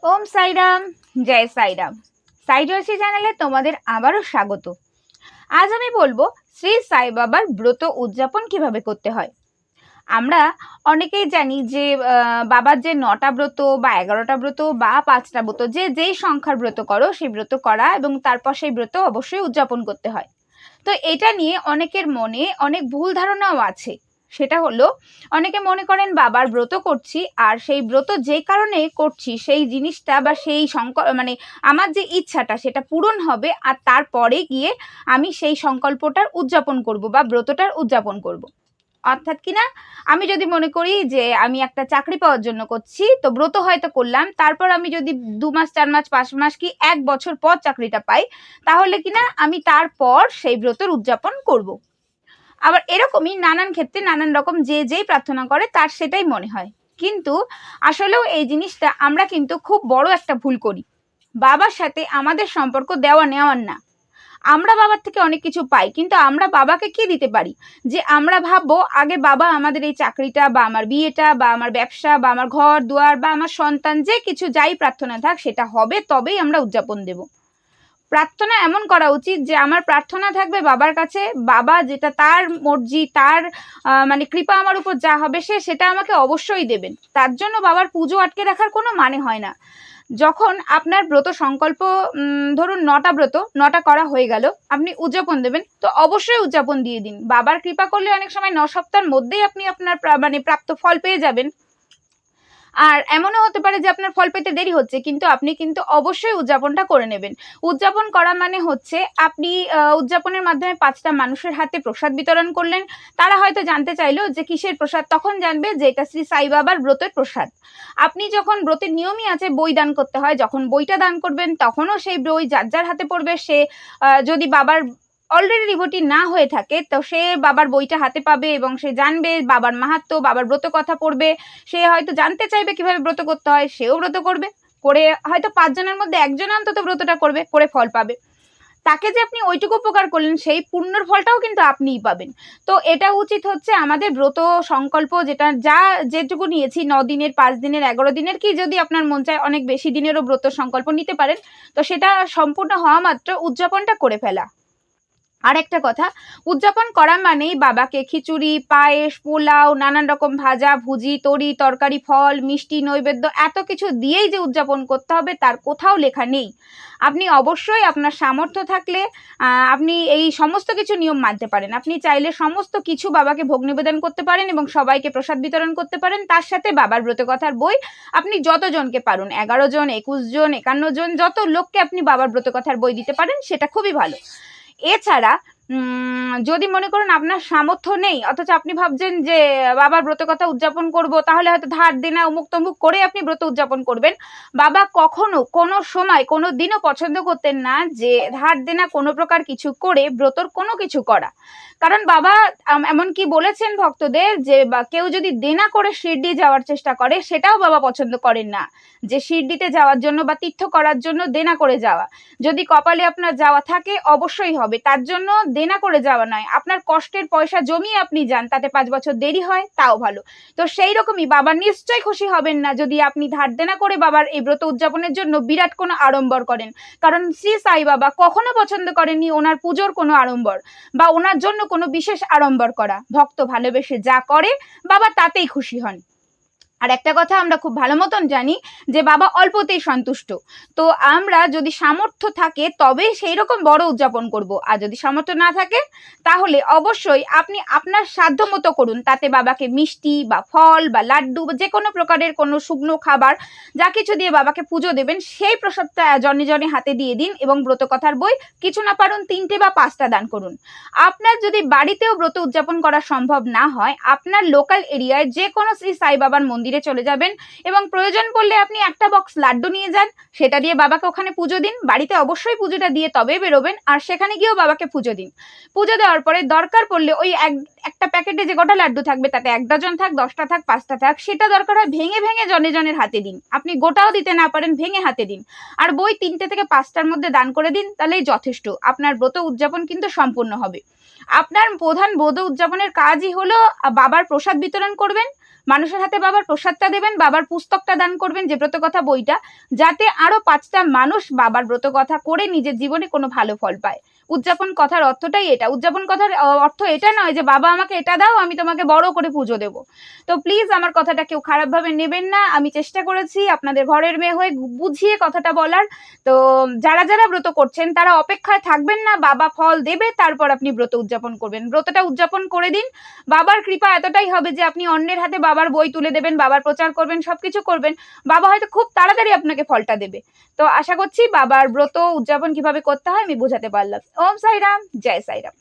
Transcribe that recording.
ওম সাইরাম, জয় সাইরাম। সাই জয়সী চ্যানেলে তোমাদের আবারও স্বাগত। আজ আমি বলবো শ্রী সাই বাবার ব্রত উদযাপন কিভাবে করতে হয়। আমরা অনেকেই জানি যে বাবার যে 9টা ব্রত বা 11টা ব্রত বা 5টা ব্রত, যে যেই সংখ্যার ব্রত করো সেই ব্রত করা এবং তারপর সেই ব্রত অবশ্যই উদযাপন করতে হয়। তো এটা নিয়ে অনেকের মনে অনেক ভুল ধারণাও আছে। সেটা হলো, অনেকে মনে করেন বাবার ব্রত করছি আর সেই ব্রত যে কারণে করছি সেই জিনিসটা বা সেই মানে আমার যে ইচ্ছাটা সেটা পূরণ হবে, আর তারপরে গিয়ে আমি সেই সংকল্পটার উদযাপন করব বা ব্রতটার উদযাপন করব। অর্থাৎ কিনা, আমি যদি মনে করি যে আমি একটা চাকরি পাওয়ার জন্য করছি, তো ব্রত হয়তো করলাম, তারপর আমি যদি 2 মাস 4 মাস 5 মাস কি 1 বছর পর চাকরিটা পাই, তাহলে কিনা আমি তারপর সেই ব্রতের উদযাপন করব। আবার এরকমই নানান ক্ষেত্রে নানান রকম যে যেই প্রার্থনা করে তার সেটাই মনে হয়। কিন্তু আসলেও এই জিনিসটা আমরা কিন্তু খুব বড় একটা ভুল করি। বাবার সাথে আমাদের সম্পর্ক দেওয়া নেওয়ার না। আমরা বাবার থেকে অনেক কিছু পাই, কিন্তু আমরা বাবাকে কি দিতে পারি? যে আমরা ভাববো আগে বাবা আমাদের এই চাকরিটা বা আমার বিয়েটা বা আমার ব্যবসা বা আমার ঘর দুয়ার বা আমার সন্তান, যে কিছু যাই প্রার্থনা থাক সেটা হবে, তবেই আমরা উদযাপন দেব। প্রার্থনা এমন করা উচিত যে আমার প্রার্থনা থাকবে বাবার কাছে, বাবা যেটা তার মর্জি, তার মানে কৃপা আমার উপর যা হবে সেটা আমাকে অবশ্যই দেবেন। তার জন্য বাবার পুজো আটকে রাখার কোনো মানে হয় না। যখন আপনার ব্রত সংকল্প, ধরুন 9টা ব্রত, 9টা করা হয়ে গেল, আপনি উদযাপন দেবেন, তো অবশ্যই উদযাপন দিয়ে দিন। বাবার কৃপা করলে অনেক সময় 9 সপ্তাহের মধ্যেই আপনি আপনার মানে প্রাপ্ত ফল পেয়ে যাবেন। আর এমনও হতে পারে যে আপনার ফল পেতে দেরি হচ্ছে, কিন্তু আপনি কিন্তু অবশ্যই উদযাপনটা করে নেবেন। উদযাপন করা মানে হচ্ছে আপনি উদযাপনের মাধ্যমে 5টা মানুষের হাতে প্রসাদ বিতরণ করলেন। তারা হয়তো জানতে চাইলো যে কিসের প্রসাদ, তখন জানবে যে এটা শ্রী সাই বাবার ব্রতের প্রসাদ। আপনি যখন ব্রতের নিয়মই আছে বই দান করতে হয়, যখন বইটা দান করবেন তখনও সেই বই যার যার হাতে পড়বে, সে যদি বাবার অলরেডি ডিভোটি না হয়ে থাকে তো সে বাবার বইটা হাতে পাবে এবং সে জানবে বাবার মাহাত্ম্য, বাবার ব্রত কথা পড়বে। সে হয়তো জানতে চাইবে কিভাবে ব্রত করতে হয়, সেও ব্রত করবে, করে হয়তো 5 জনের মধ্যে একজন অন্তত ব্রতটা করবে, করে ফল পাবে। তাকে যে আপনি ওইটুকু উপকার করলেন সেই পুণ্যর ফলটাও কিন্তু আপনিই পাবেন। তো এটা উচিত হচ্ছে আমাদের ব্রত সংকল্প যেটা যেটুকু নিয়েছি, 9 দিনের, 5 দিনের, 11 দিনের, কি যদি আপনার মন চায় অনেক বেশি দিনেরও ব্রত সংকল্প নিতে পারেন, তো সেটা সম্পূর্ণ হওয়া মাত্র উদযাপনটা করে ফেলা। আর একটা কথা, উদযাপন করা মানেই বাবাকে খিচুড়ি, পায়েস, পোলাও, নানান রকম ভাজা ভুজি, তরি তরকারি, ফল, মিষ্টি, নৈবেদ্য এত কিছু দিয়েই যে উদযাপন করতে হবে তার কোথাও লেখা নেই। আপনি অবশ্যই আপনার সামর্থ্য থাকলে আপনি এই সমস্ত কিছু নিয়ম মানতে পারেন। আপনি চাইলে সমস্ত কিছু বাবাকে ভোগ নিবেদন করতে পারেন এবং সবাইকে প্রসাদ বিতরণ করতে পারেন। তার সাথে বাবার ব্রতকথার বই আপনি যতজনকে পারুন, 11 জন, 21 জন, 51 জন, যত লোককে আপনি বাবার ব্রতকথার বই দিতে পারেন সেটা খুবই ভালো। এছাড়া যদি মনে করুন আপনার সামর্থ্য নেই, অথচ আপনি ভাবছেন যে বাবার ব্রত কথা উদযাপন করব, তাহলে হয়তো ধার দেনা অমুক তমুক করে আপনি ব্রত উদযাপন করবেন। বাবা কখনো কোনো সময় কোনো দিনও পছন্দ করতেন না যে ধার দেনা কোনো প্রকার কিছু করে ব্রতর কোনো কিছু করা। কারণ বাবা এমনকি বলেছেন ভক্তদের যে কেউ যদি দেনা করে শিরডি যাওয়ার চেষ্টা করে সেটাও বাবা পছন্দ করেন না, যে শিরডিতে যাওয়ার জন্য বা তীর্থ করার জন্য দেনা করে যাওয়া। যদি কপালে আপনার যাওয়া থাকে অবশ্যই হবে, তার জন্য দেনা করে যাওয়া নয়, আপনার কষ্টের পয়সা জমিয়ে আপনি যান, তাতে 5 বছর দেরি হয় তাও ভালো। তো সেই রকমই বাবা নিশ্চয়ই খুশি হবেন না যদি আপনি ধার দেনা করে বাবার এই ব্রত উদযাপনের জন্য বিরাট কোনো আড়ম্বর করেন। কারণ শ্রী সাই বাবা কখনো পছন্দ করেননি ওনার পুজোর কোনো আড়ম্বর বা ওনার জন্য কোনো বিশেষ আড়ম্বর করা। ভক্ত ভালোবেসে যা করে বাবা তাতেই খুশি হন। আর একটা কথা আমরা খুব ভালো মতন জানি যে বাবা অল্পতেই সন্তুষ্ট। তো আমরা যদি সামর্থ্য থাকে তবে সেই রকম বড় উদযাপন করব, আর যদি সামর্থ্য না থাকে তাহলে অবশ্যই আপনি আপনার সাধ্য মতো করুন। তাতে বাবাকে মিষ্টি বা ফল বা লাড্ডু বা যে কোনো প্রকারের কোনো শুকনো খাবার যা কিছু দিয়ে বাবাকে পুজো দেবেন সেই প্রসাদটা জনে জনে হাতে দিয়ে দিন এবং ব্রতকথার বই কিছু না পারুন 3টে বা 5টা দান করুন। আপনার যদি বাড়িতেও ব্রত উদযাপন করা সম্ভব না হয়, আপনার লোকাল এরিয়ায় যে কোনো শ্রী সাই বাবার মন্দিরে চলে যাবেন এবং প্রয়োজন পড়লে আপনি একটা বক্স লাড্ডু নিয়ে যান, সেটা দিয়ে বাবাকে ওখানে পুজো দিন। বাড়িতে অবশ্যই পুজোটা দিয়ে তবে বেরোবেন, আর সেখানে গিয়েও বাবাকে পুজো দিন। পুজো দেওয়ার পরে দরকার পড়লে ওই একটা প্যাকেটে যে গোটা লাড্ডু থাকবে তাতে 1 ডজন থাক, 10টা থাক, 5টা থাক, সেটা দরকার হয় ভেঙে ভেঙে জনে জনের হাতে দিন। আপনি গোটাও দিতে না পারেন ভেঙে হাতে দিন। আর বই 3টে থেকে 5টার মধ্যে দান করে দিন, তাহলেই যথেষ্ট। আপনার ব্রত উদযাপন কিন্তু সম্পূর্ণ হবে। আপনার প্রধান ব্রত উদযাপনের কাজই হলো বাবার প্রসাদ বিতরণ করবেন, মানুষের হাতে বাবার প্রসাদটা দেবেন, বাবার পুস্তকটা দান করবেন, যে ব্রত কথা বইটা, যাতে আরো 5টা মানুষ বাবার ব্রত কথা করে নিজের জীবনে কোনো ভালো ফল পায়। উদযাপন কথার অর্থটাই এটা। উদযাপন কথার অর্থ এটা নয় যে বাবা আমাকে এটা দাও, আমি তোমাকে বড় করে পুজো দেব। তো প্লিজ আমার কথাটা কেউ খারাপভাবে নেবেন না। আমি চেষ্টা করেছি আপনাদের ঘরের মেয়ে হয়ে বুঝিয়ে কথাটা বলার। তো যারা যারা ব্রত করছেন তারা অপেক্ষায় থাকবেন না, বাবা ফল দেবে তারপর আপনি ব্রত উদযাপন করবেন। ব্রতটা উদযাপন করে দিন, বাবার কৃপা এতটাই হবে যে আপনি অন্যের হাতে বাবার বই তুলে দেবেন, বাবার প্রচার করবেন, সবকিছু করবেন, বাবা হয়তো খুব তাড়াতাড়ি আপনাকে ফলটা দেবে। তো আশা করছি বাবার ব্রত উদযাপন কিভাবে করতে হয় আমি বোঝাতে পারলাম। ওম সাইরাম, জয় সাইরাম।